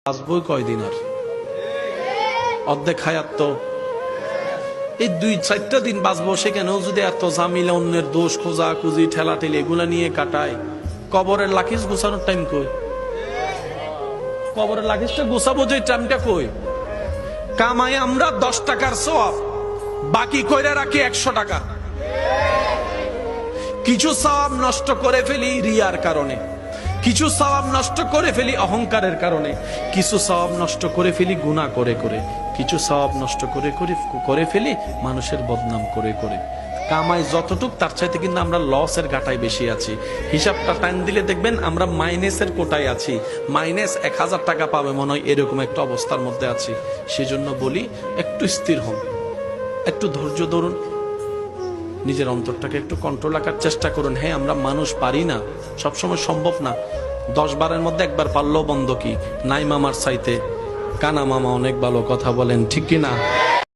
বাঁচবই কয়দিন আর? অর্ধেক হায়াত তো এই 2-4টা দিন বাঁচবো, সেখানেও যদি এত ঝামেলা, অন্যের দোষ খোঁজা খুঁজি, ঠেলাঠেলি এগুলা নিয়ে কাটায়, কবরের লাকিজ গোছানোর টাইম কই? কবরের লাকিজটা গোছাবো যে টাইমটা কই? কামাই আমরা 10 টাকার সওয়াব, বাকি কইরা রাখি 100 টাকা। কিছু সওয়াব নষ্ট করে ফেলি রিয়ার কারণে, কিছু সওয়াব নষ্ট করে ফেলি অহংকারের কারণে, কিছু সওয়াব নষ্ট করে ফেলি গুনাহ করে করে, কিছু সওয়াব নষ্ট করে ফেলি মানুষের বদনাম করে করে। কামাই যতটুক তার চাইতে কিন্তু আমরা লসের ঘাটায় বেশি আছি। হিসাবটা টাইম দিলে দেখবেন আমরা মাইনাসের কোটায় আছি। মাইনাস 1000 টাকা পাবে মনে হয়, এরকম একটা অবস্থার মধ্যে আছি। সেজন্য বলি, একটু স্থির হন, একটু ধৈর্য ধরুন, নিজের অন্তরটাকে একটু কন্ট্রোল রাখার চেষ্টা করুন। হ্যাঁ, আমরা মানুষ, পারি না, সবসময় সম্ভব না। 10 বারের মধ্যে একবার পারলেও বন্ধ কি? নাই মামার চাইতে কানা মামা অনেক ভালো, কথা বলেন ঠিক কিনা?